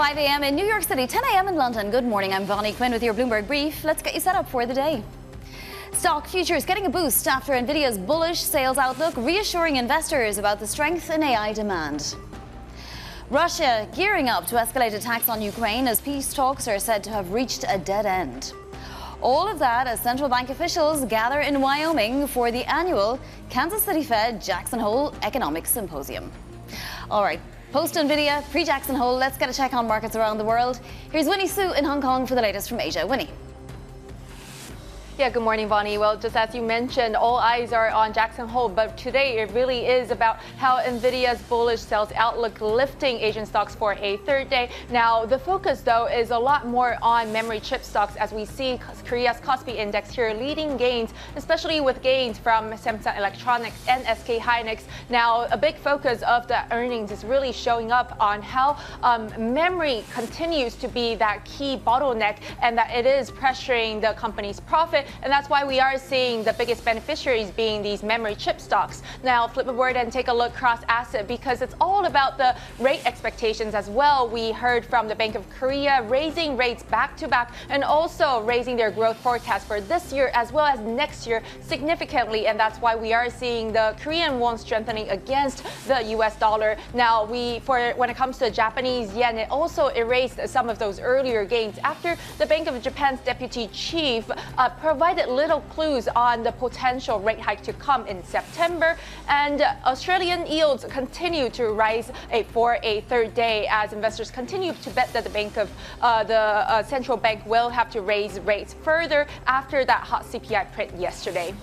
5 a.m. in New York City, 10 a.m. in London. Good morning, I'm Vonnie Quinn with your Bloomberg Brief. Let's get you set up for the day. Stock futures getting a boost after Nvidia's bullish sales outlook, reassuring investors about the strength in AI demand. Russia gearing up to escalate attacks on Ukraine as peace talks are said to have reached a dead end. All of that as central bank officials gather in Wyoming for the annual Kansas City Fed Jackson Hole Economic Symposium. All right, post Nvidia, pre-Jackson Hole, let's get a check on markets around the world. Here's Winnie Su in Hong Kong for the latest from Asia. Winnie. Yeah, good morning, Vonnie. Well, just as you mentioned, all eyes are on Jackson Hole, but today it really is about how Nvidia's bullish sales outlook lifting Asian stocks for a third day. Now, the focus, though, is a lot more on memory chip stocks as we see Korea's Kospi index here leading gains, especially with gains from Samsung Electronics and SK Hynix. Now, a big focus of the earnings is really showing up on how memory continues to be that key bottleneck and that it is pressuring the company's profit. And that's why we are seeing the biggest beneficiaries being these memory chip stocks. Now, flip a word and take a look cross asset because it's all about the rate expectations as well. We heard from the Bank of Korea raising rates back to back and also raising their growth forecast for this year as well as next year significantly. And that's why we are seeing the Korean won strengthening against the US dollar. Now, when it comes to the Japanese yen, it also erased some of those earlier gains after the Bank of Japan's deputy chief provided little clues on the potential rate hike to come in September. And Australian yields continue to rise for a third day as investors continue to bet that the central bank will have to raise rates further after that hot CPI print yesterday.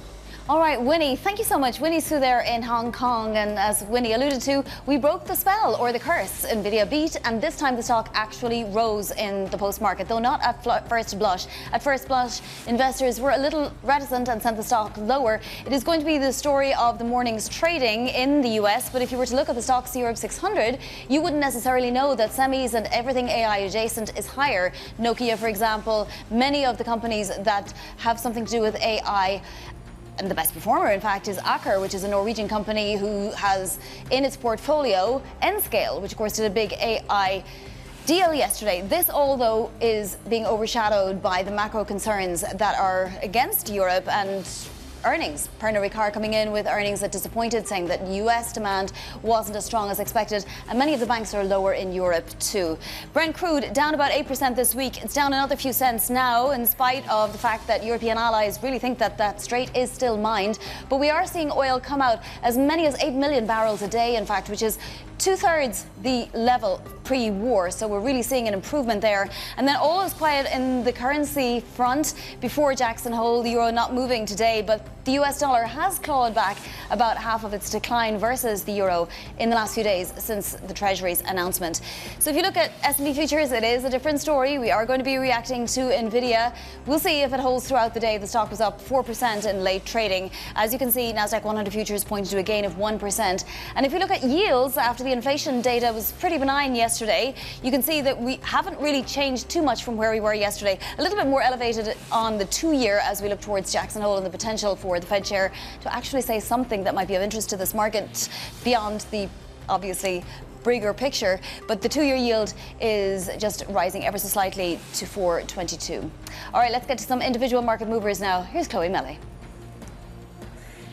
All right, Winnie, thank you so much. Winnie Su there in Hong Kong. And as Winnie alluded to, we broke the spell or the curse. Nvidia beat, and this time the stock actually rose in the post-market, though not at first blush. At first blush, investors were a little reticent and sent the stock lower. It is going to be the story of the morning's trading in the US, but if you were to look at the stocks Europe 600, you wouldn't necessarily know that semis and everything AI adjacent is higher. Nokia, for example, many of the companies that have something to do with AI. And the best performer, in fact, is Aker, which is a Norwegian company who has in its portfolio Nscale, which of course did a big AI deal yesterday. This, although, is being overshadowed by the macro concerns that are against Europe and earnings. Pernod Ricard coming in with earnings that disappointed, saying that US demand wasn't as strong as expected, and many of the banks are lower in Europe too. Brent crude down about 8% this week. It's down another few cents now, in spite of the fact that European allies really think that that strait is still mined. But we are seeing oil come out as many as 8 million barrels a day, in fact, which is two-thirds the level pre-war. So we're really seeing an improvement there. And then all is quiet in the currency front before Jackson Hole. The euro not moving today, but the US dollar has clawed back about half of its decline versus the euro in the last few days since the Treasury's announcement. So if you look at S&P futures, it is a different story. We are going to be reacting to Nvidia. We'll see if it holds throughout the day. The stock was up 4% in late trading. As you can see, Nasdaq 100 futures pointed to a gain of 1%. And if you look at yields after the inflation data was pretty benign yesterday, you can see that we haven't really changed too much from where we were yesterday. A little bit more elevated on the 2-year as we look towards Jackson Hole and the potential for the Fed chair to actually say something that might be of interest to this market beyond the obviously bigger picture. But the 2-year yield is just rising ever so slightly to 4.22. All right, let's get to some individual market movers now. Here's Chloe Melly.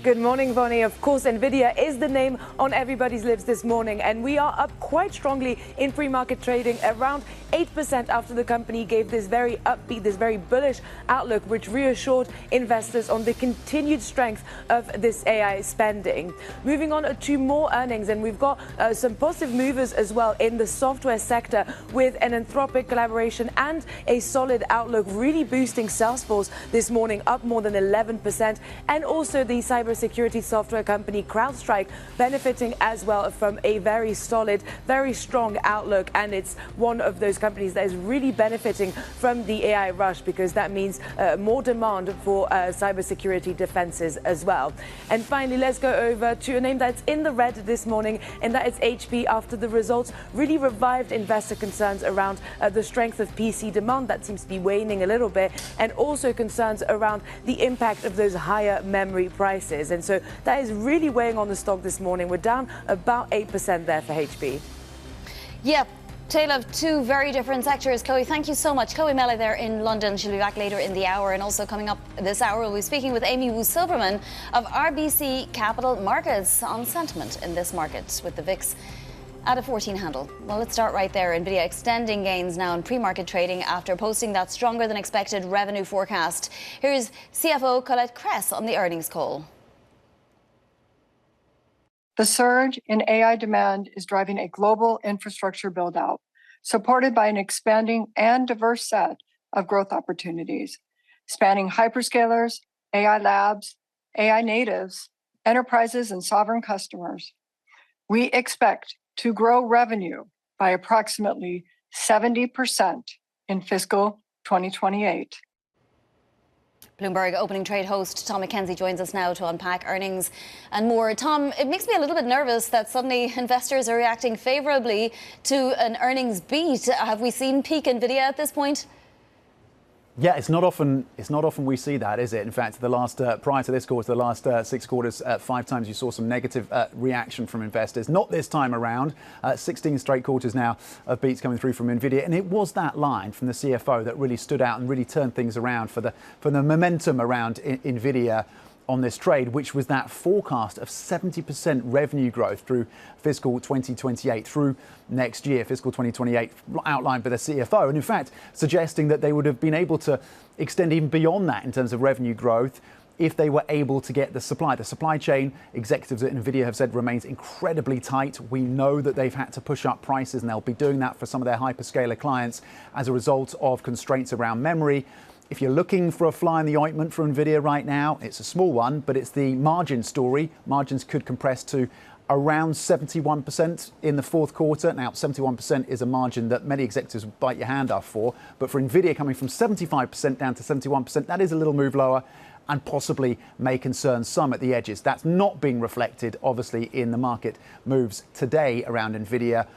Good morning, Vonnie. Of course, Nvidia is the name on everybody's lips this morning, and we are up quite strongly in pre-market trading, around 8% after the company gave this very upbeat, this very bullish outlook, which reassured investors on the continued strength of this AI spending. Moving on to more earnings, and we've got some positive movers as well in the software sector with an Anthropic collaboration and a solid outlook, really boosting Salesforce this morning, up more than 11%, and also the cybersecurity software company CrowdStrike benefiting as well from a very solid, very strong outlook, and it's one of those companies that is really benefiting from the AI rush because that means more demand for cybersecurity defenses as well. And finally, let's go over to a name that's in the red this morning, and that is HP after the results really revived investor concerns around the strength of PC demand that seems to be waning a little bit, and also concerns around the impact of those higher memory prices. And so that is really weighing on the stock this morning. We're down about 8% there for HP. Yeah. Tale of two very different sectors. Chloe, thank you so much. Chloe Mele there in London. She'll be back later in the hour. And also coming up this hour, we'll be speaking with Amy SIlverman of RBC Capital Markets on sentiment in this market with the VIX at a 14 handle. Well, let's start right there. Nvidia extending gains now in pre-market trading after posting that stronger than expected revenue forecast. Here's CFO Colette Kress on the earnings call. The surge in AI demand is driving a global infrastructure build-out, supported by an expanding and diverse set of growth opportunities, spanning hyperscalers, AI labs, AI natives, enterprises, and sovereign customers. We expect to grow revenue by approximately 70% in fiscal 2028. Bloomberg opening trade host Tom McKenzie joins us now to unpack earnings and more. Tom, it makes me a little bit nervous that suddenly investors are reacting favorably to an earnings beat. Have we seen peak Nvidia at this point? Yeah, it's not often we see that, is it? In fact, prior to this quarter, the last 6 quarters, 5 times you saw some negative reaction from investors. Not this time around. 16 straight quarters now of beats coming through from Nvidia, and it was that line from the CFO that really stood out and really turned things around for the momentum around Nvidia on this trade, which was that forecast of 70% revenue growth through fiscal 2028, through next year, fiscal 2028, outlined by the CFO. And in fact, suggesting that they would have been able to extend even beyond that in terms of revenue growth if they were able to get the supply. The supply chain, executives at Nvidia have said, remains incredibly tight. We know that they've had to push up prices, and they'll be doing that for some of their hyperscaler clients as a result of constraints around memory. If you're looking for a fly in the ointment for Nvidia right now, it's a small one, but it's the margin story. Margins could compress to around 71% in the fourth quarter. Now, 71% is a margin that many executives would bite your hand off for. But for Nvidia coming from 75% down to 71%, that is a little move lower and possibly may concern some at the edges. That's not being reflected, obviously, in the market moves today around Nvidia.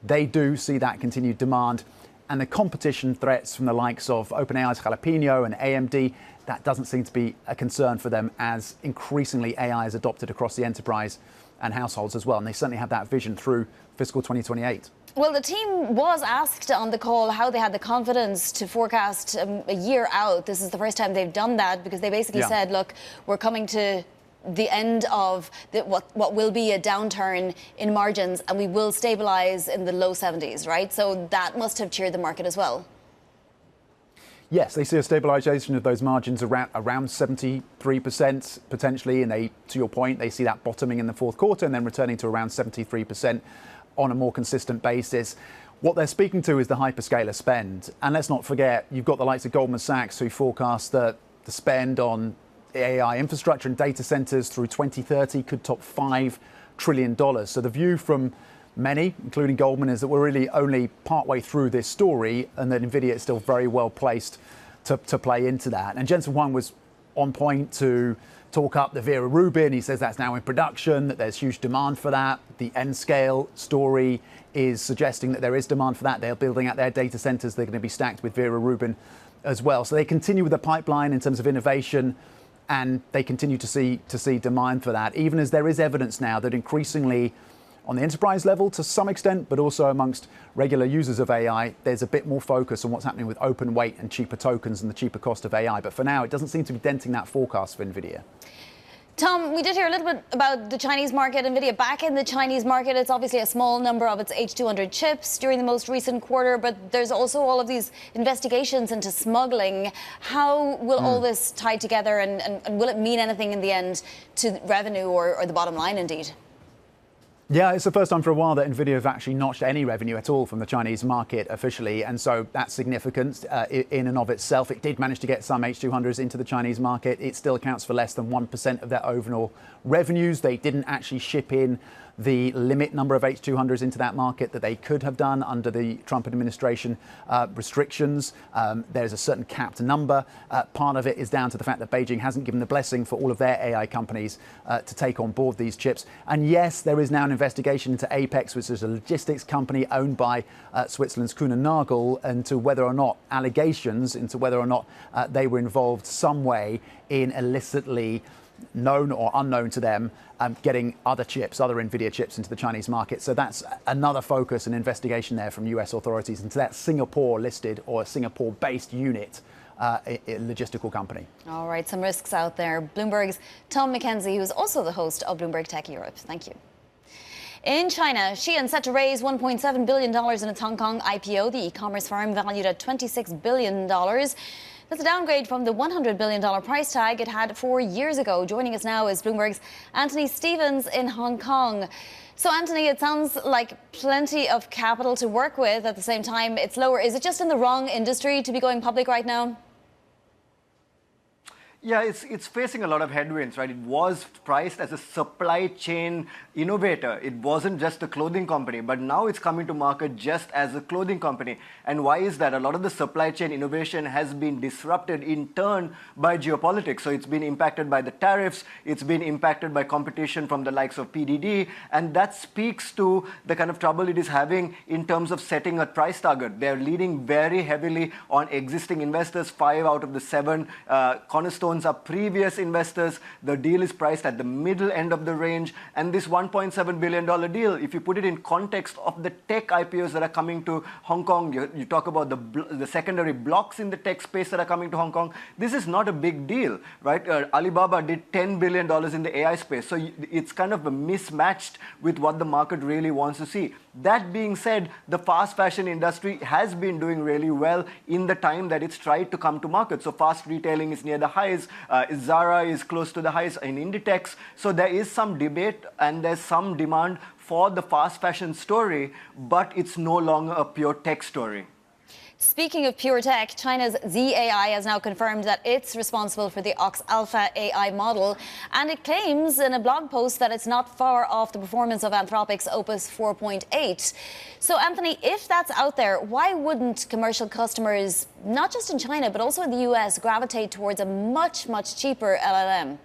They do see that continued demand. And the competition threats from the likes of OpenAI's Jalapeno and AMD, that doesn't seem to be a concern for them as increasingly AI is adopted across the enterprise and households as well. And they certainly have that vision through fiscal 2028. Well, the team was asked on the call how they had the confidence to forecast a year out. This is the first time they've done that because they basically said, look, we're coming to the end of what will be a downturn in margins, and we will stabilize in the low 70s, right? So that must have cheered the market as well. Yes, they see a stabilization of those margins around 73% potentially, and they, to your point, they see that bottoming in the fourth quarter and then returning to around 73% on a more consistent basis. What they're speaking to is the hyperscaler spend. And let's not forget, you've got the likes of Goldman Sachs who forecast that the spend on AI infrastructure and data centers through 2030 could top $5 trillion. So the view from many, including Goldman, is that we're really only partway through this story and that Nvidia is still very well placed to play into that. And Jensen Huang was on point to talk up the Vera Rubin. He says that's now in production, that there's huge demand for that. The N-scale story is suggesting that there is demand for that. They're building out their data centers. They're going to be stacked with Vera Rubin as well. So they continue with the pipeline in terms of innovation, and they continue to see demand for that, even as there is evidence now that increasingly on the enterprise level to some extent, but also amongst regular users of AI, there's a bit more focus on what's happening with open weight and cheaper tokens and the cheaper cost of AI. But for now, it doesn't seem to be denting that forecast for Nvidia. Tom, we did hear a little bit about the Chinese market. Nvidia back in the Chinese market. It's obviously a small number of its H200 chips during the most recent quarter, but there's also all of these investigations into smuggling. How will all this tie together, and will it mean anything in the end to revenue or the bottom line indeed? Yeah, it's the first time for a while that Nvidia have actually notched any revenue at all from the Chinese market officially, and so that's significant in and of itself. It did manage to get some H200s into the Chinese market. It still accounts for less than 1% of their overall revenues. They didn't actually ship in the limit number of H200s into that market that they could have done under the Trump administration restrictions. There's a certain capped number. Part of it is down to the fact that Beijing hasn't given the blessing for all of their AI companies to take on board these chips. And yes, there is now an investigation into Apex, which is a logistics company owned by Switzerland's Kuehne Nagel, into whether or not allegations into whether or not they were involved some way in illicitly known or unknown to them, getting other chips, other Nvidia chips into the Chinese market. So that's another focus and investigation there from US authorities into that Singapore listed or Singapore based unit. Logistical company. All right, some risks out there. Bloomberg's Tom McKenzie, who's also the host of Bloomberg Tech Europe. Thank you. In China, Shein set to raise $1.7 billion in its Hong Kong IPO, the e-commerce firm valued at $26 billion. That's a downgrade from the $100 billion price tag it had 4 years ago. Joining us now is Bloomberg's Anthony Stevens in Hong Kong. So, Anthony, it sounds like plenty of capital to work with. At the same time, it's lower. Is it just in the wrong industry to be going public right now? Yeah, it's facing a lot of headwinds, right? It was priced as a supply chain innovator. It wasn't just a clothing company, but now it's coming to market just as a clothing company. And why is that? A lot of the supply chain innovation has been disrupted in turn by geopolitics. So it's been impacted by the tariffs, it's been impacted by competition from the likes of PDD, and that speaks to the kind of trouble it is having in terms of setting a price target. They're leaning very heavily on existing investors. 5 out of the 7 cornerstones are previous investors. The deal is priced at the middle end of the range. And this $1.7 billion deal, if you put it in context of the tech IPOs that are coming to Hong Kong, you talk about the secondary blocks in the tech space that are coming to Hong Kong, this is not a big deal, right? Alibaba did $10 billion in the AI space. So it's kind of mismatched with what the market really wants to see. That being said, the fast fashion industry has been doing really well in the time that it's tried to come to market. So fast retailing is near the highs. Zara is close to the highs in Inditex. So there is some debate and there's some demand for the fast fashion story, but it's no longer a pure tech story. Speaking of pure tech, China's Z.ai has now confirmed that it's responsible for the Ox Alpha AI model, and it claims in a blog post that it's not far off the performance of Anthropic's Opus 4.8. So, Anthony, if that's out there, why wouldn't commercial customers, not just in China, but also in the US, gravitate towards a much, much cheaper LLM?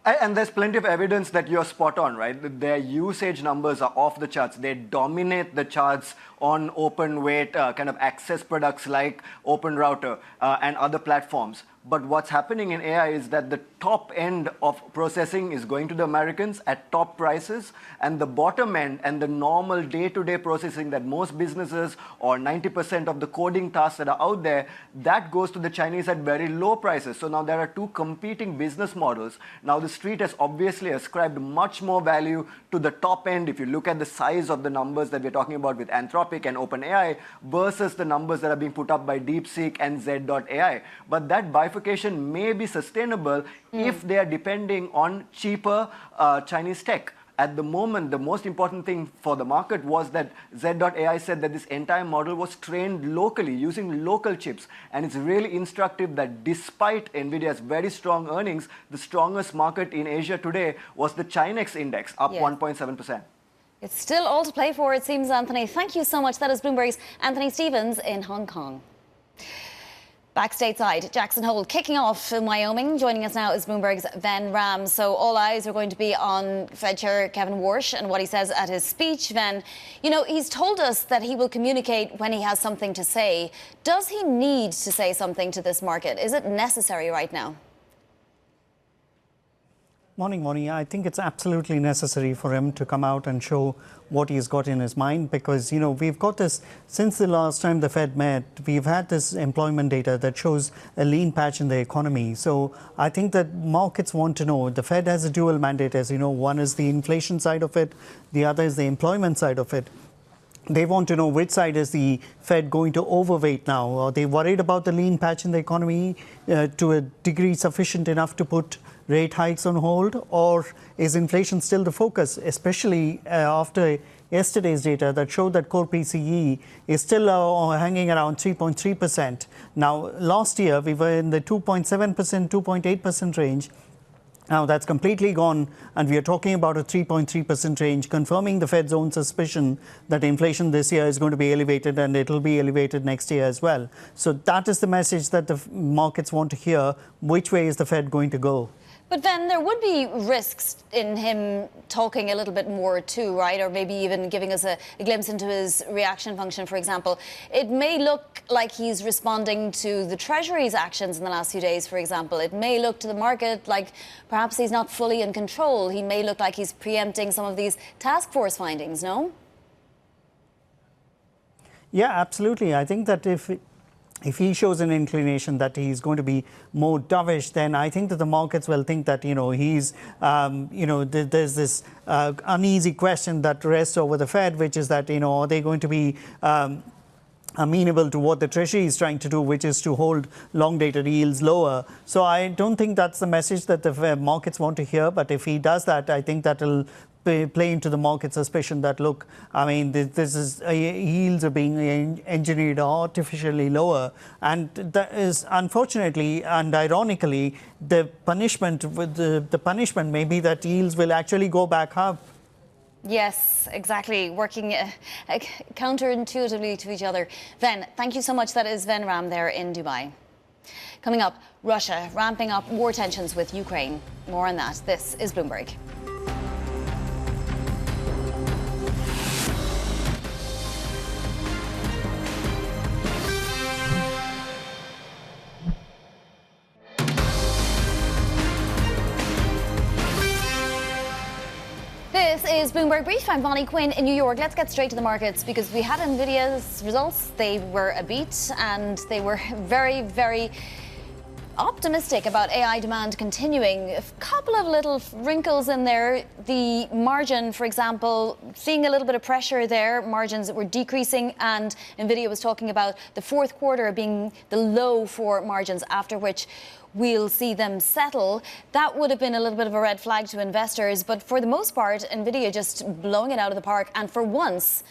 And there's plenty of evidence that you're spot on, right? Their usage numbers are off the charts. They dominate the charts on open weight kind of access products like Open Router and other platforms. But what's happening in AI is that the top end of processing is going to the Americans at top prices, and the bottom end and the normal day-to-day processing that most businesses or 90% of the coding tasks that are out there, that goes to the Chinese at very low prices. So now there are two competing business models. Now the street has obviously ascribed much more value to the top end if you look at the size of the numbers that we're talking about with Anthropic and OpenAI versus the numbers that are being put up by DeepSeek and Z.ai. But that bifurcation may be sustainable if they are depending on cheaper Chinese tech. At the moment, the most important thing for the market was that Z.ai said that this entire model was trained locally using local chips. And it's really instructive that despite Nvidia's very strong earnings, the strongest market in Asia today was the Chinex index, up 1.7%. It's still all to play for, it seems, Anthony. Thank you so much. That is Bloomberg's Anthony Stevens in Hong Kong. Back stateside, Jackson Hole kicking off in Wyoming. Joining us now is Bloomberg's Ven Ram. So all eyes are going to be on Fed Chair Kevin Warsh and what he says at his speech. Ven, you know, he's told us that he will communicate when he has something to say. Does he need to say something to this market? Is it necessary right now? Morning, Moni. I think it's absolutely necessary for him to come out and show what he's got in his mind because, you know, we've got this, since the last time the Fed met, we've had this employment data that shows a lean patch in the economy. So I think that markets want to know, the Fed has a dual mandate, as you know, one is the inflation side of it, the other is the employment side of it. They want to know which side is the Fed going to overweight now. Are they worried about the lean patch in the economy to a degree sufficient enough to put rate hikes on hold, or is inflation still the focus, especially after yesterday's data that showed that core PCE is still hanging around 3.3%. Now, last year we were in the 2.7%, 2.8% range. Now that's completely gone, and we are talking about a 3.3% range, confirming the Fed's own suspicion that inflation this year is going to be elevated and it will be elevated next year as well. So that is the message that the markets want to hear. Which way is the Fed going to go? But then there would be risks in him talking a little bit more too, right? Or maybe even giving us a glimpse into his reaction function, for example. It may look like he's responding to the Treasury's actions in the last few days, for example. It may look to the market like perhaps he's not fully in control. He may look like he's preempting some of these task force findings, no? Yeah, absolutely. I think that if he shows an inclination that he's going to be more dovish, then I think that the markets will think that, he's, there's this uneasy question that rests over the Fed, which is that, are they going to be amenable to what the Treasury is trying to do, which is to hold long-dated yields lower. So I don't think that's the message that the markets want to hear. But if he does that, I think that will play into the market suspicion that, look, I mean, this is yields are being engineered artificially lower, and that is unfortunately and ironically the punishment may be that yields will actually go back up. Yes, exactly. Working counterintuitively to each other. Ven, thank you so much. That is Ven Ram there in Dubai. Coming up, Russia ramping up war tensions with Ukraine. More on that. This is Bloomberg. This is Bloomberg Brief. I'm Bonnie Quinn in New York. Let's get straight to the markets because we had Nvidia's results. They were a beat and they were very, very optimistic about AI demand continuing. A couple of little wrinkles in there. The margin, for example, seeing a little bit of pressure there. Margins that were decreasing, and Nvidia was talking about the fourth quarter being the low for margins, after which we'll see them settle. That would have been a little bit of a red flag to investors, but for the most part, Nvidia just blowing it out of the park. And for once,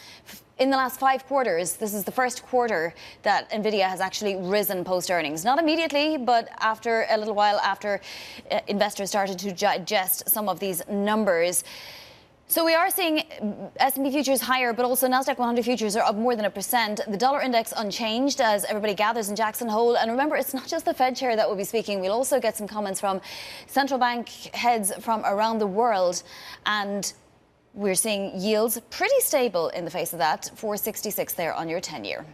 in the last 5 quarters, this is the first quarter that Nvidia has actually risen post-earnings. Not immediately, but after a little while after investors started to digest some of these numbers. So we are seeing S&P futures higher, but also Nasdaq 100 futures are up more than 1%. The dollar index unchanged as everybody gathers in Jackson Hole. And remember, it's not just the Fed chair that will be speaking. We'll also get some comments from central bank heads from around the world. And we're seeing yields pretty stable in the face of that. 466 there on your 10-year.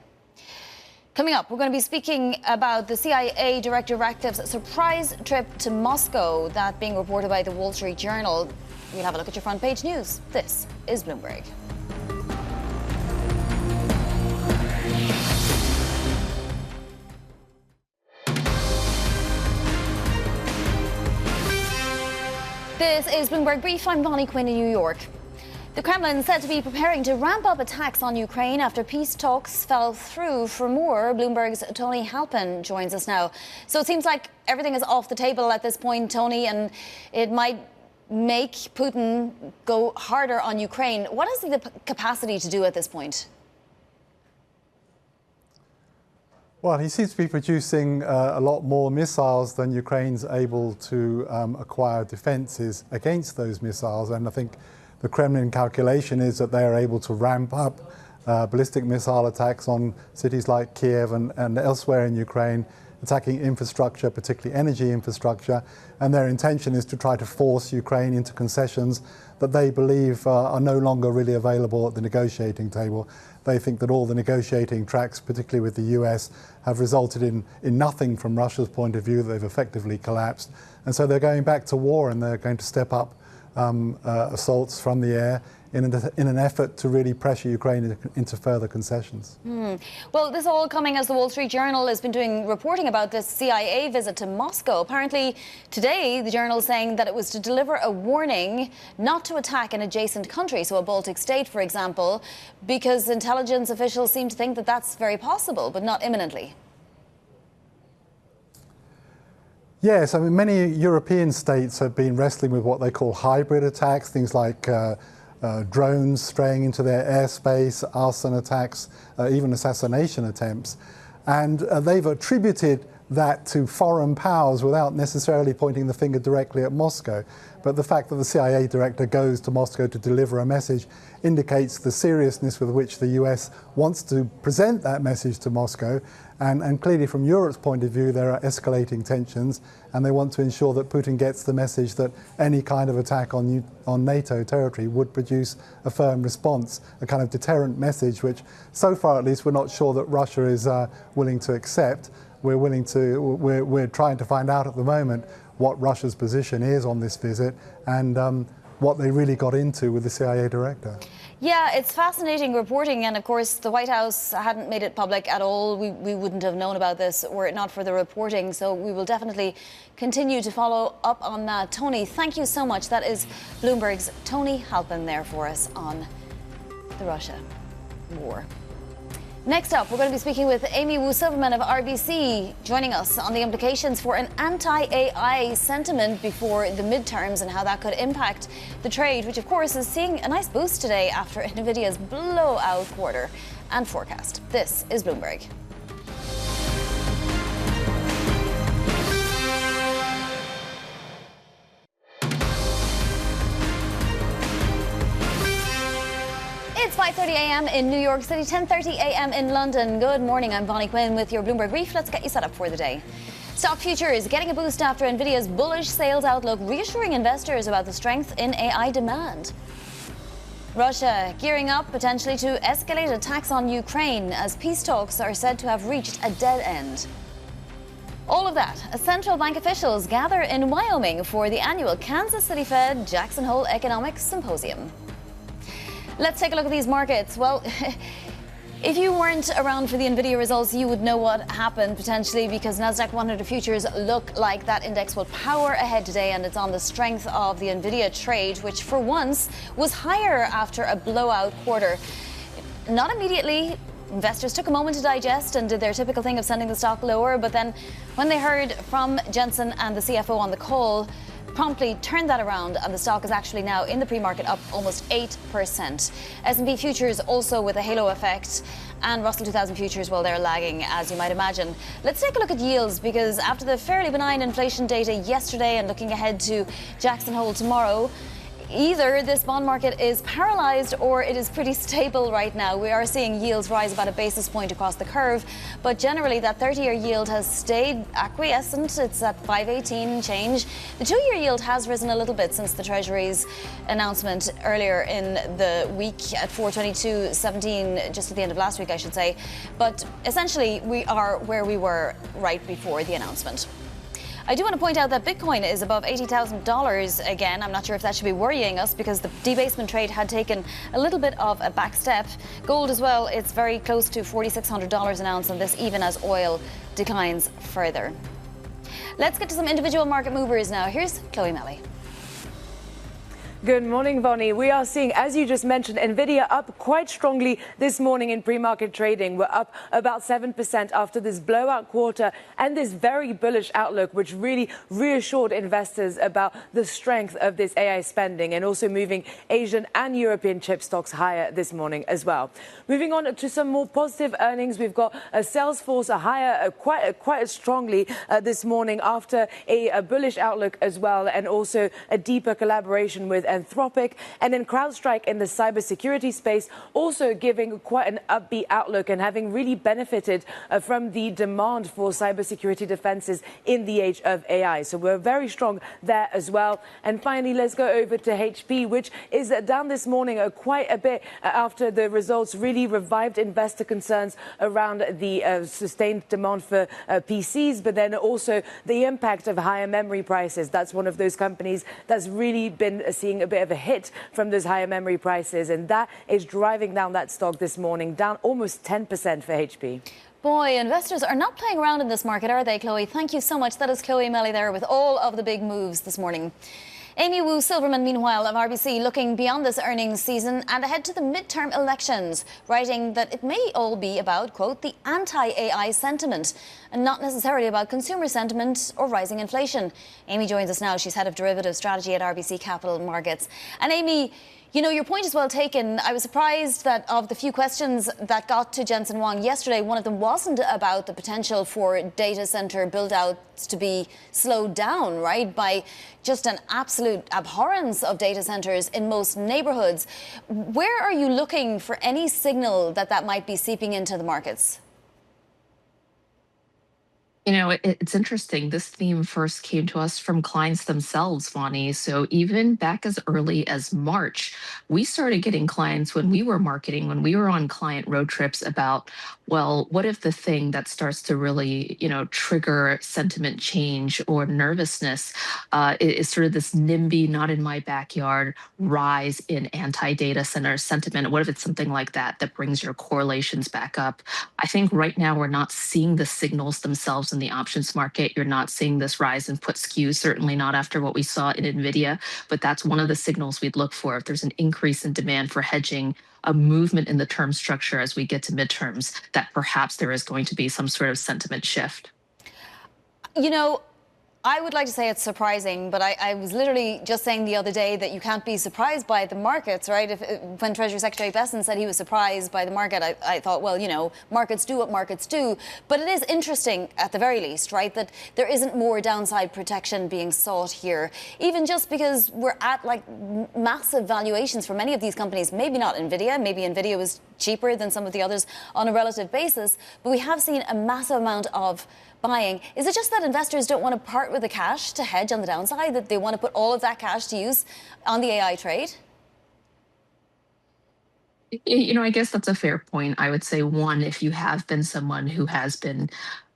Coming up, we're going to be speaking about the CIA Director Ratiff's surprise trip to Moscow, that being reported by the Wall Street Journal. We'll have a look at your front page news. This is Bloomberg. This is Bloomberg Brief. I'm Bonnie Quinn in New York. The Kremlin said to be preparing to ramp up attacks on Ukraine after peace talks fell through. For more, Bloomberg's Tony Halpin joins us now. So it seems like everything is off the table at this point, Tony, and it might make Putin go harder on Ukraine. What is the capacity to do at this point? Well, he seems to be producing a lot more missiles than Ukraine's able to acquire defenses against those missiles. And I think the Kremlin calculation is that they are able to ramp up ballistic missile attacks on cities like Kiev and elsewhere in Ukraine, attacking infrastructure, particularly energy infrastructure. And their intention is to try to force Ukraine into concessions that they believe are no longer really available at the negotiating table. They think that all the negotiating tracks, particularly with the US, have resulted in nothing from Russia's point of view. They've effectively collapsed. And so they're going back to war, and they're going to step up assaults from the air in an effort to really pressure Ukraine into further concessions. Well, this all coming as the Wall Street Journal has been doing reporting about this CIA visit to Moscow. Apparently today, the Journal is saying that it was to deliver a warning not to attack an adjacent country, so a Baltic state, for example, because intelligence officials seem to think that that's very possible, but not imminently. Yes, I mean, many European states have been wrestling with what they call hybrid attacks, things like drones straying into their airspace, arson attacks, even assassination attempts. And they've attributed that to foreign powers without necessarily pointing the finger directly at Moscow. But the fact that the CIA director goes to Moscow to deliver a message indicates the seriousness with which the US wants to present that message to Moscow. And clearly from Europe's point of view, there are escalating tensions, and they want to ensure that Putin gets the message that any kind of attack on NATO territory would produce a firm response, a kind of deterrent message, which so far at least we're not sure that Russia is willing to accept. We're trying to find out at the moment what Russia's position is on this visit and what they really got into with the CIA director. Yeah, it's fascinating reporting, and of course the White House hadn't made it public at all. We wouldn't have known about this were it not for the reporting, so we will definitely continue to follow up on that. Tony, thank you so much. That is Bloomberg's Tony Halpin there for us on the Russia war. Next up, we're going to be speaking with Amy Wu-Silverman of RBC, joining us on the implications for an anti-AI sentiment before the midterms and how that could impact the trade, which of course is seeing a nice boost today after Nvidia's blowout quarter and forecast. This is Bloomberg. It's 5:30 a.m. in New York City, 10:30 a.m. in London. Good morning, I'm Bonnie Quinn with your Bloomberg Brief. Let's get you set up for the day. Stock futures getting a boost after Nvidia's bullish sales outlook, reassuring investors about the strength in AI demand. Russia gearing up potentially to escalate attacks on Ukraine as peace talks are said to have reached a dead end. All of that as central bank officials gather in Wyoming for the annual Kansas City Fed Jackson Hole Economic Symposium. Let's take a look at these markets. Well, if you weren't around for the Nvidia results, you would know what happened potentially, because Nasdaq 100 futures look like that index will power ahead today, and it's on the strength of the Nvidia trade, which for once was higher after a blowout quarter. Not immediately. Investors took a moment to digest and did their typical thing of sending the stock lower, but then when they heard from Jensen and the CFO on the call, promptly turned that around, and the stock is actually now in the pre-market up almost 8%. S&P futures also with a halo effect, and Russell 2000 futures, well, they're lagging, as you might imagine. Let's take a look at yields, because after the fairly benign inflation data yesterday and looking ahead to Jackson Hole tomorrow, either this bond market is paralyzed or it is pretty stable right now. We are seeing yields rise about a basis point across the curve, but generally that 30-year yield has stayed acquiescent. It's at 518 and change. The 2-year yield has risen a little bit since the Treasury's announcement earlier in the week at 422.17, just at the end of last week, I should say. But essentially, we are where we were right before the announcement. I do want to point out that Bitcoin is above $80,000 again. I'm not sure if that should be worrying us, because the debasement trade had taken a little bit of a back step. Gold as well, it's very close to $4,600 an ounce, and this even as oil declines further. Let's get to some individual market movers now. Here's Chloe Melly. Good morning, Bonnie. We are seeing, as you just mentioned, Nvidia up quite strongly this morning in pre-market trading. We're up about 7% after this blowout quarter and this very bullish outlook, which really reassured investors about the strength of this AI spending, and also moving Asian and European chip stocks higher this morning as well. Moving on to some more positive earnings, we've got Salesforce higher quite strongly this morning after a bullish outlook as well, and also a deeper collaboration with Anthropic, and then CrowdStrike in the cybersecurity space also giving quite an upbeat outlook and having really benefited from the demand for cybersecurity defenses in the age of AI. So we're very strong there as well. And finally, let's go over to HP, which is down this morning quite a bit after the results really revived investor concerns around the sustained demand for PCs, but then also the impact of higher memory prices. That's one of those companies that's really been seeing a bit of a hit from those higher memory prices, and that is driving down that stock this morning, down almost 10% for HP. Boy, investors are not playing around in this market, are they, Chloe? Thank you so much. That is Chloe Melly there with all of the big moves this morning. Amy Wu-Silverman, meanwhile, of RBC, looking beyond this earnings season and ahead to the midterm elections, writing that it may all be about, quote, the anti-AI sentiment, and not necessarily about consumer sentiment or rising inflation. Amy joins us now. She's head of derivative strategy at RBC Capital Markets. And Amy, You know, your point is well taken. I was surprised that of the few questions that got to Jensen Huang yesterday, one of them wasn't about the potential for data center build-outs to be slowed down, right, by just an absolute abhorrence of data centers in most neighborhoods. Where are you looking for any signal that that might be seeping into the markets? You know, it's interesting. This theme first came to us from clients themselves, Vonnie. So even back as early as March, we started getting clients when we were marketing, when we were on client road trips about, well, what if the thing that starts to really, trigger sentiment change or nervousness is sort of this NIMBY, not in my backyard, rise in anti-data center sentiment? What if it's something like that that brings your correlations back up? I think right now we're not seeing the signals themselves in the options market. You're not seeing this rise in put skews, certainly not after what we saw in Nvidia, but that's one of the signals we'd look for. If there's an increase in demand for hedging, a movement in the term structure as we get to midterms, that perhaps there is going to be some sort of sentiment shift. You know, I would like to say it's surprising, but I was literally just saying the other day that you can't be surprised by the markets, right? When Treasury Secretary Bessent said he was surprised by the market, I thought, well, markets do what markets do. But it is interesting, at the very least, right, that there isn't more downside protection being sought here, even just because we're at like massive valuations for many of these companies. Maybe not Nvidia. Maybe Nvidia was cheaper than some of the others on a relative basis, but we have seen a massive amount of buying. Is it just that investors don't want to part with the cash to hedge on the downside, that they want to put all of that cash to use on the AI trade? I guess that's a fair point. I would say, one, if you have been someone who has been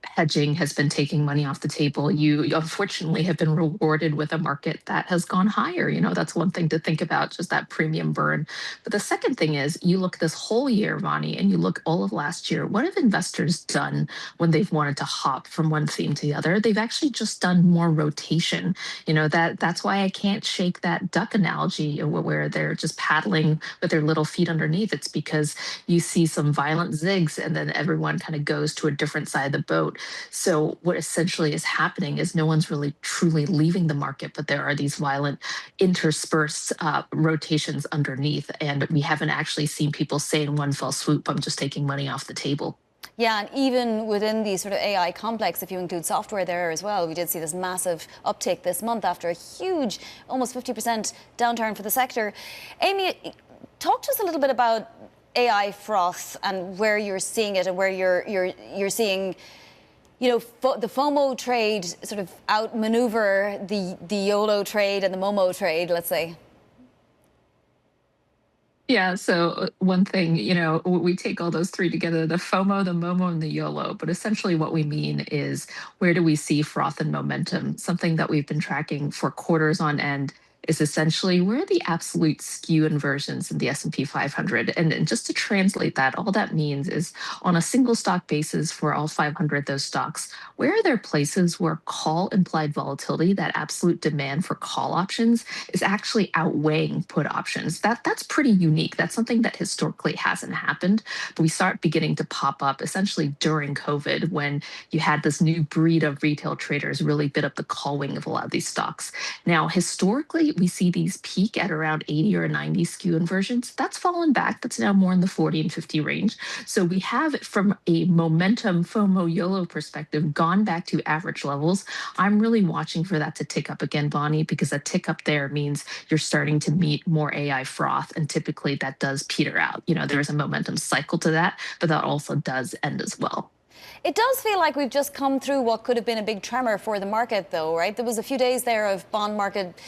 hedging, has been taking money off the table, you unfortunately have been rewarded with a market that has gone higher. That's one thing to think about, just that premium burn. But the second thing is, you look this whole year, Vonnie, and you look all of last year, what have investors done when they've wanted to hop from one theme to the other? They've actually just done more rotation. That's why I can't shake that duck analogy where they're just paddling with their little feet underneath. It's because you see some violent zigs and then everyone kind of goes to a different side of the boat. So what essentially is happening is no one's really truly leaving the market, but there are these violent interspersed rotations underneath. And we haven't actually seen people say in one fell swoop, I'm just taking money off the table. Yeah, and even within the sort of AI complex, if you include software there as well, we did see this massive uptick this month after a huge, almost 50% downturn for the sector. Amy, talk to us a little bit about AI froth and where you're seeing it and where you're seeing the FOMO trade sort of outmaneuver the YOLO trade and the MOMO trade, let's say. Yeah, so one thing, we take all those three together, the FOMO, the MOMO, and the YOLO. But essentially what we mean is, where do we see froth and momentum? Something that we've been tracking for quarters on end is essentially, where are the absolute skew inversions in the S&P 500? And just to translate that, all that means is, on a single stock basis for all 500 of those stocks, where are there places where call implied volatility, that absolute demand for call options, is actually outweighing put options? That's pretty unique. That's something that historically hasn't happened. But we start beginning to pop up essentially during COVID, when you had this new breed of retail traders really bid up the call wing of a lot of these stocks. Now, historically, we see these peak at around 80 or 90 skew inversions. That's fallen back. That's now more in the 40 and 50 range. So we have, from a momentum FOMO YOLO perspective, gone back to average levels. I'm really watching for that to tick up again, Vonnie, because a tick up there means you're starting to meet more AI froth, and typically that does peter out. There's a momentum cycle to that, but that also does end as well. It does feel like we've just come through what could have been a big tremor for the market, though, right? There was a few days there of bond market,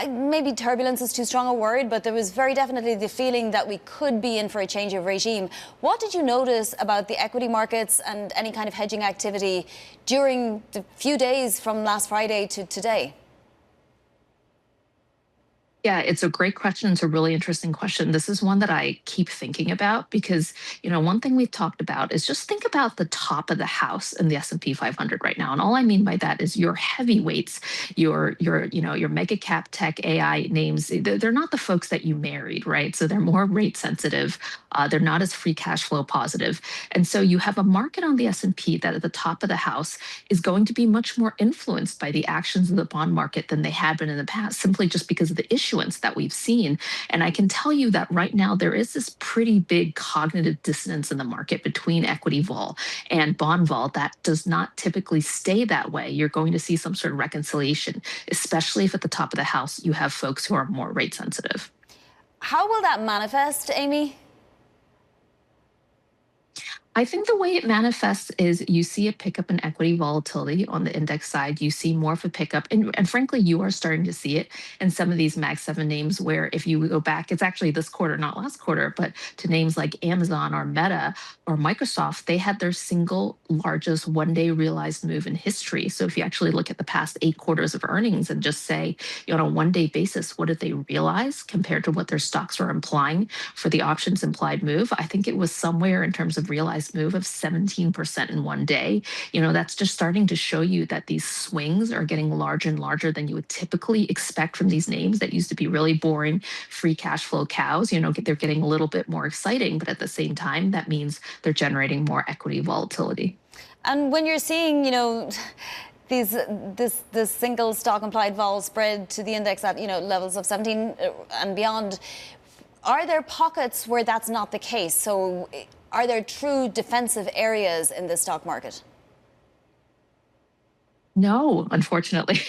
maybe turbulence is too strong a word, but there was very definitely the feeling that we could be in for a change of regime. What did you notice about the equity markets and any kind of hedging activity during the few days from last Friday to today? Yeah, it's a great question. It's a really interesting question. This is one that I keep thinking about because, one thing we've talked about is, just think about the top of the house in the S&P 500 right now. And all I mean by that is your heavyweights, your mega cap tech AI names. They're not the folks that you married, right? So they're more rate sensitive. They're not as free cash flow positive. And so you have a market on the S&P that at the top of the house is going to be much more influenced by the actions of the bond market than they had been in the past, simply just because of the issue issuance that we've seen. And I can tell you that right now there is this pretty big cognitive dissonance in the market between equity vol and bond vol that does not typically stay that way. You're going to see some sort of reconciliation, especially if at the top of the house you have folks who are more rate sensitive. How will that manifest, Amy? I think the way it manifests is you see a pickup in equity volatility on the index side. You see more of a pickup. And frankly, you are starting to see it in some of these Mag 7 names where if you go back, it's actually this quarter, not last quarter, but to names like Amazon or Meta or Microsoft, they had their single largest one-day realized move in history. So if you actually look at the past 8 quarters of earnings and just say, on a one-day basis, what did they realize compared to what their stocks were implying for the options implied move? I think it was somewhere in terms of realized move of 17% in one day. That's just starting to show you that these swings are getting larger and larger than you would typically expect from these names that used to be really boring free cash flow cows. They're getting a little bit more exciting, but at the same time, that means they're generating more equity volatility. And when you're seeing, this single stock implied vol spread to the index at, levels of 17 and beyond, are there pockets where that's not the case? So are there true defensive areas in the stock market? No, unfortunately.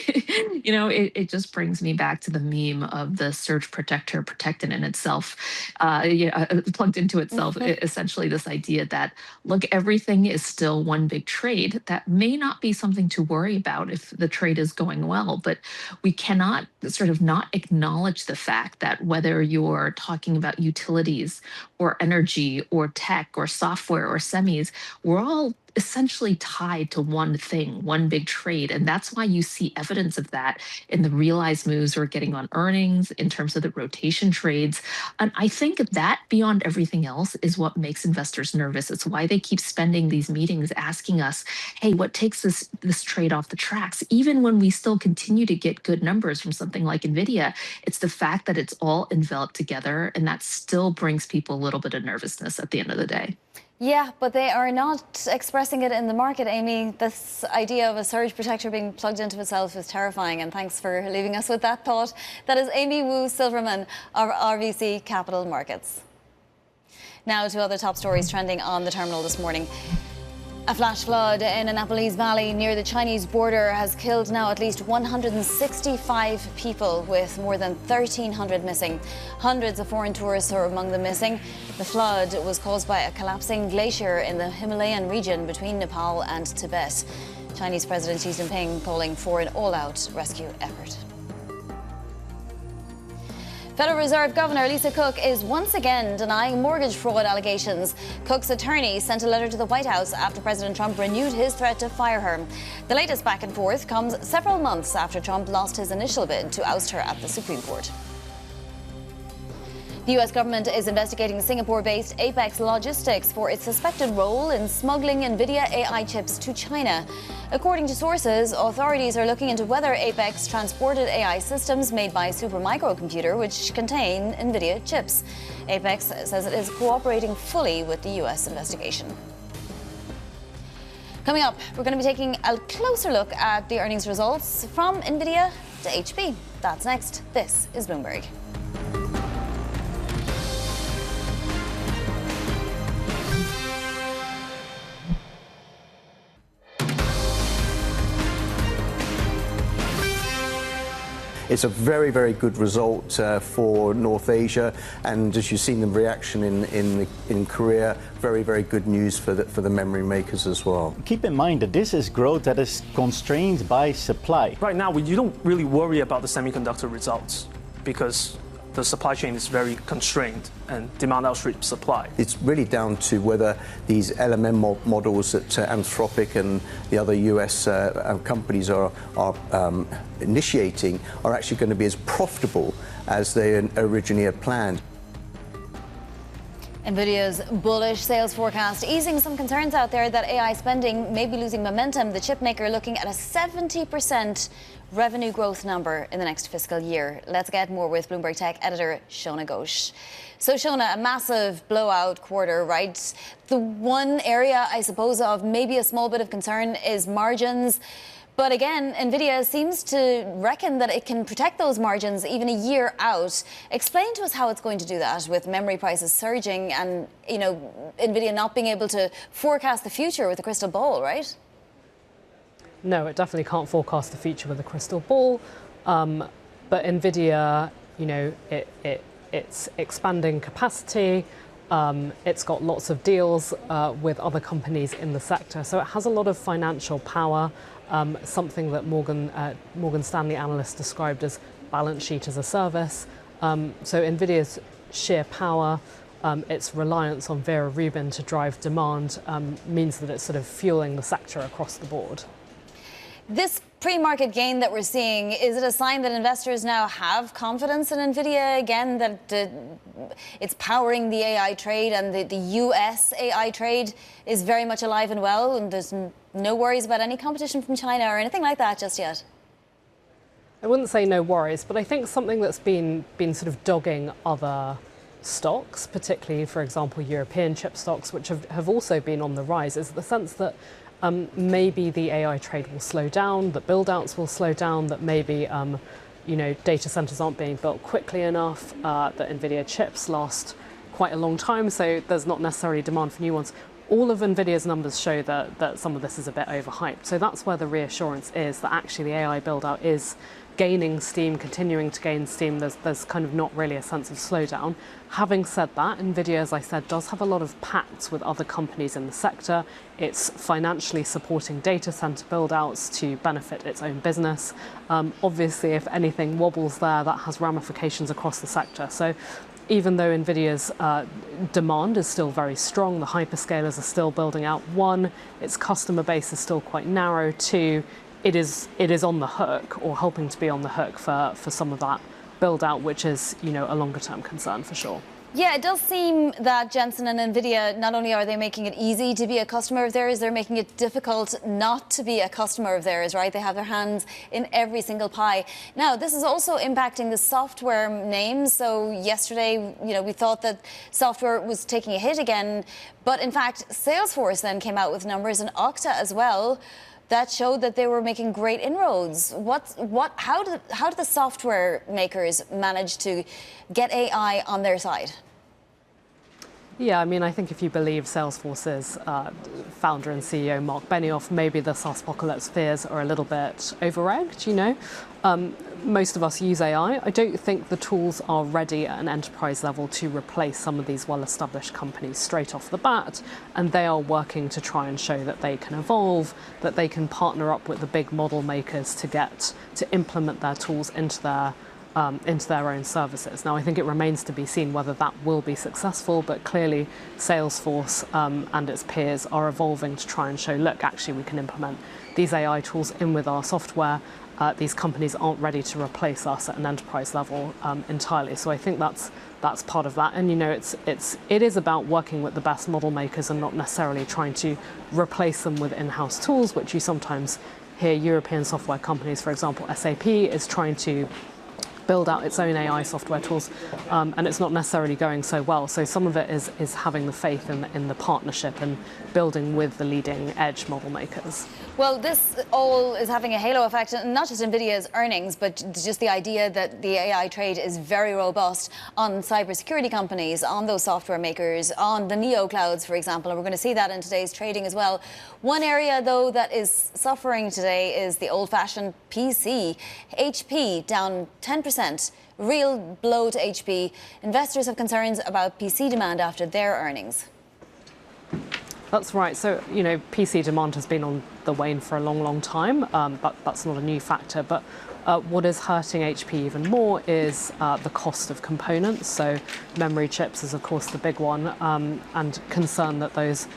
It just brings me back to the meme of the surge protector protected in itself, plugged into itself, essentially this idea that, look, everything is still one big trade. That may not be something to worry about if the trade is going well, but we cannot sort of not acknowledge the fact that whether you're talking about utilities or energy or tech or software or semis, we're all essentially tied to one thing, one big trade. And that's why you see evidence of that in the realized moves we're getting on earnings, in terms of the rotation trades. And I think that beyond everything else is what makes investors nervous. It's why they keep spending these meetings asking us, hey, what takes this trade off the tracks? Even when we still continue to get good numbers from something like Nvidia, it's the fact that it's all enveloped together, and that still brings people a little bit of nervousness at the end of the day. Yeah, but they are not expressing it in the market, Amy. This idea of a surge protector being plugged into itself is terrifying, and thanks for leaving us with that thought. That is Amy SIlverman of RBC Capital Markets. Now to other top stories trending on the terminal this morning. A flash flood in a Nepalese valley near the Chinese border has killed now at least 165 people, with more than 1,300 missing. Hundreds of foreign tourists are among the missing. The flood was caused by a collapsing glacier in the Himalayan region between Nepal and Tibet. Chinese President Xi Jinping calling for an all-out rescue effort. Federal Reserve Governor Lisa Cook is once again denying mortgage fraud allegations. Cook's attorney sent a letter to the White House after President Trump renewed his threat to fire her. The latest back and forth comes several months after Trump lost his initial bid to oust her at the Supreme Court. The U.S. government is investigating Singapore-based Apex Logistics for its suspected role in smuggling Nvidia AI chips to China. According to sources, authorities are looking into whether Apex transported AI systems made by Supermicro Computer, which contain Nvidia chips. Apex says it is cooperating fully with the U.S. investigation. Coming up, we're going to be taking a closer look at the earnings results from Nvidia to HP. That's next. This is Bloomberg. It's a very, very good result for North Asia, and as you've seen the reaction in Korea, very, very good news for the memory makers as well. Keep in mind that this is growth that is constrained by supply. Right now, you don't really worry about the semiconductor results because the supply chain is very constrained and demand outstrips supply. It's really down to whether these LLM models that Anthropic and the other US companies are initiating are actually going to be as profitable as they originally had planned. Nvidia's bullish sales forecast easing some concerns out there that AI spending may be losing momentum. The chipmaker looking at a 70% revenue growth number in the next fiscal year. Let's get more with Bloomberg Tech editor Shona Ghosh. So Shona, a massive blowout quarter, right? The one area, I suppose, of maybe a small bit of concern is margins. But again, Nvidia seems to reckon that it can protect those margins even a year out. Explain to us how it's going to do that with memory prices surging and, you know, Nvidia not being able to forecast the future with a crystal ball, right? No, it definitely can't forecast the future with a crystal ball. But Nvidia, you know, it's expanding capacity. It's got lots of deals with other companies in the sector. So it has a lot of financial power. Something that Morgan Stanley analysts described as balance sheet as a service. So Nvidia's sheer power, its reliance on Vera Rubin to drive demand means that it's sort of fueling the sector across the board. This pre-market gain that we're seeing, is it a sign that investors now have confidence in Nvidia again, that it's powering the AI trade and the US AI trade is very much alive and well and there's no worries about any competition from China or anything like that just yet? I wouldn't say no worries, but I think something that's been sort of dogging other stocks, particularly, for example, European chip stocks, which have also been on the rise, is the sense that maybe the AI trade will slow down, that build-outs will slow down, that maybe you know, data centers aren't being built quickly enough, that Nvidia chips last quite a long time, so there's not necessarily demand for new ones. All of Nvidia's numbers show that some of this is a bit overhyped. So that's where the reassurance is, that actually the AI build-out is gaining steam, continuing to gain steam. There's kind of not really a sense of slowdown. Having said that, Nvidia, as I said, does have a lot of pacts with other companies in the sector. It's financially supporting data center build-outs to benefit its own business. Obviously, if anything wobbles there, that has ramifications across the sector. So even though Nvidia's demand is still very strong, the hyperscalers are still building out. One, its customer base is still quite narrow. Two, it is on the hook, or helping to be on the hook for some of that build out, which is, you know, a longer term concern for sure. Yeah, it does seem that Jensen and Nvidia, not only are they making it easy to be a customer of theirs, they're making it difficult not to be a customer of theirs, right? They have their hands in every single pie. Now, this is also impacting the software names. So yesterday, you know, we thought that software was taking a hit again, but in fact, Salesforce then came out with numbers, and Okta as well, that showed that they were making great inroads. How do the software makers manage to get AI on their side? Yeah, I mean, I think if you believe Salesforce's founder and CEO, Mark Benioff, maybe the SaaSpocalypse fears are a little bit over-egged, you know. Most of us use AI. I don't think the tools are ready at an enterprise level to replace some of these well-established companies straight off the bat, and they are working to try and show that they can evolve, that they can partner up with the big model makers to implement their tools into their own services. Now, I think it remains to be seen whether that will be successful, but clearly Salesforce and its peers are evolving to try and show, look, actually we can implement these AI tools in with our software. These companies aren't ready to replace us at an enterprise level entirely. So I think that's part of that. And you know, it is about working with the best model makers and not necessarily trying to replace them with in-house tools, which you sometimes hear European software companies, for example, SAP is trying to build out its own AI software tools, and it's not necessarily going so well. So some of it is having the faith in the partnership and building with the leading edge model makers. Well, this all is having a halo effect, and not just Nvidia's earnings, but just the idea that the AI trade is very robust on cybersecurity companies, on those software makers, on the neo clouds, for example, and we're going to see that in today's trading as well. One area, though, that is suffering today is the old-fashioned PC. HP down 10%. Real blow to HP. Investors have concerns about PC demand after their earnings. That's right. So, you know, PC demand has been on the wane for a long, long time, but that's not a new factor. But what is hurting HP even more is the cost of components. So memory chips is, of course, the big one, and concern that those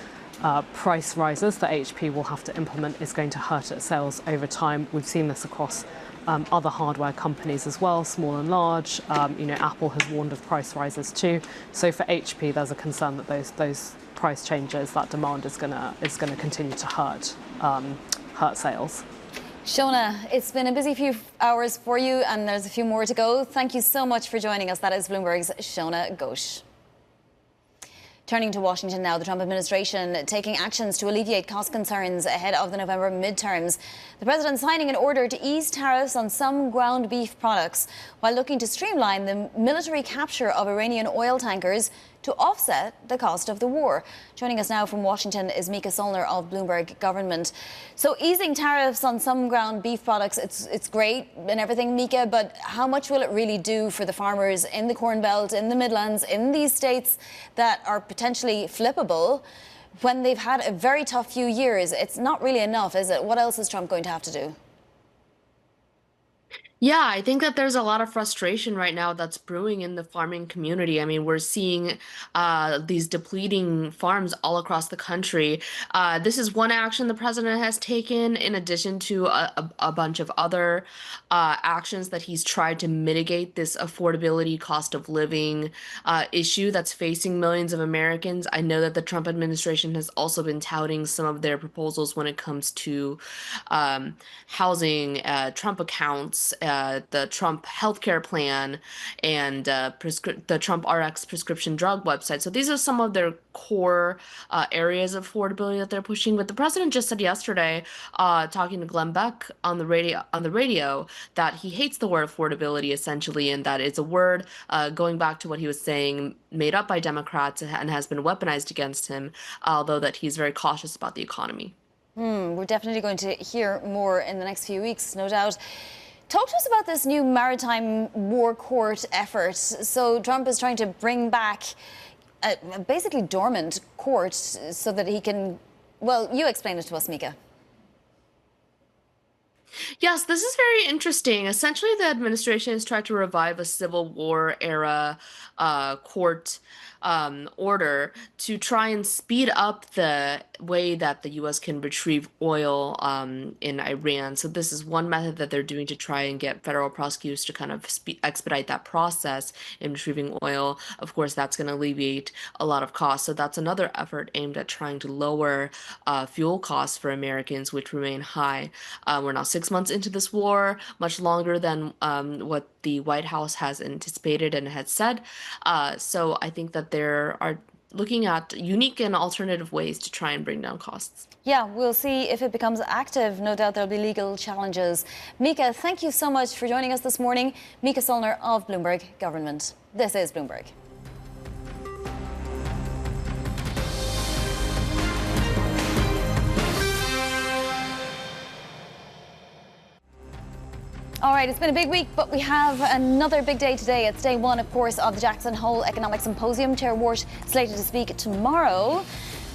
price rises that HP will have to implement is going to hurt its sales over time. We've seen this across other hardware companies as well, small and large. You know, Apple has warned of price rises too. So for HP, there's a concern that those price changes, that demand is going to continue to hurt sales. Shona, it's been a busy few hours for you, and there's a few more to go. Thank you so much for joining us. That is Bloomberg's Shona Ghosh. Turning to Washington now, the Trump administration taking actions to alleviate cost concerns ahead of the November midterms. The president signing an order to ease tariffs on some ground beef products while looking to streamline the military capture of Iranian oil tankers to offset the cost of the war. Joining us now from Washington is Mika Sollner of Bloomberg Government. So easing tariffs on some ground beef products, it's great and everything, Mika, but how much will it really do for the farmers in the Corn Belt, in the Midlands, in these states that are potentially flippable when they've had a very tough few years? It's not really enough, is it? What else is Trump going to have to do? Yeah, I think that there's a lot of frustration right now that's brewing in the farming community. I mean, we're seeing these depleting farms all across the country. This is one action the president has taken, in addition to a bunch of other actions that he's tried to mitigate this affordability, cost of living issue that's facing millions of Americans. I know that the Trump administration has also been touting some of their proposals when it comes to housing, Trump accounts, the Trump healthcare plan, and the Trump RX prescription drug website. So these are some of their core areas of affordability that they're pushing. But the president just said yesterday, talking to Glenn Beck on the radio, that he hates the word affordability essentially, and that it's a word, going back to what he was saying, made up by Democrats and has been weaponized against him, although that he's very cautious about the economy. We're definitely going to hear more in the next few weeks, no doubt. Talk to us about this new maritime war court effort. So Trump is trying to bring back a basically dormant court so that he can, well, you explain it to us, Mika. Yes, this is very interesting. Essentially, the administration has tried to revive a Civil War era court order to try and speed up the way that the U.S. can retrieve oil in Iran. So this is one method that they're doing to try and get federal prosecutors to kind of expedite that process in retrieving oil. Of course, that's going to alleviate a lot of costs. So that's another effort aimed at trying to lower fuel costs for Americans, which remain high. We're now 6 months into this war, much longer than what the White House has anticipated and had said. So I think that there are looking at unique and alternative ways to try and bring down costs. Yeah, we'll see if it becomes active. No doubt there'll be legal challenges. Mika, thank you so much for joining us this morning. Mika Sollner of Bloomberg Government. This is Bloomberg. All right, it's been a big week, but we have another big day today. It's day one, of course, of the Jackson Hole Economic Symposium. Chair Wart slated to speak tomorrow.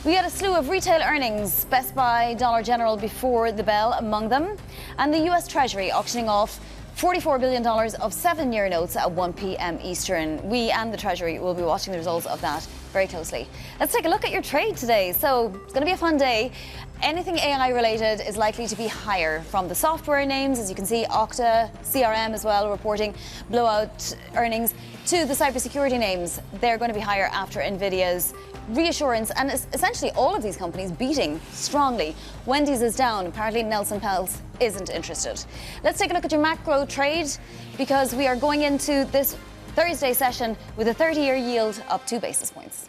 We had a slew of retail earnings, Best Buy, Dollar General before the bell among them, and the US Treasury auctioning off $44 billion of 7-year notes at 1 p.m. Eastern. We and the Treasury will be watching the results of that very closely. Let's take a look at your trade today. So it's going to be a fun day. Anything AI related is likely to be higher, from the software names, as you can see, Okta, CRM as well, reporting blowout earnings, to the cybersecurity names. They're going to be higher after Nvidia's reassurance, and essentially all of these companies beating strongly. Wendy's is down. Apparently Nelson Peltz isn't interested. Let's take a look at your macro trade, because we are going into this Thursday session with a 30-year yield up 2 basis points.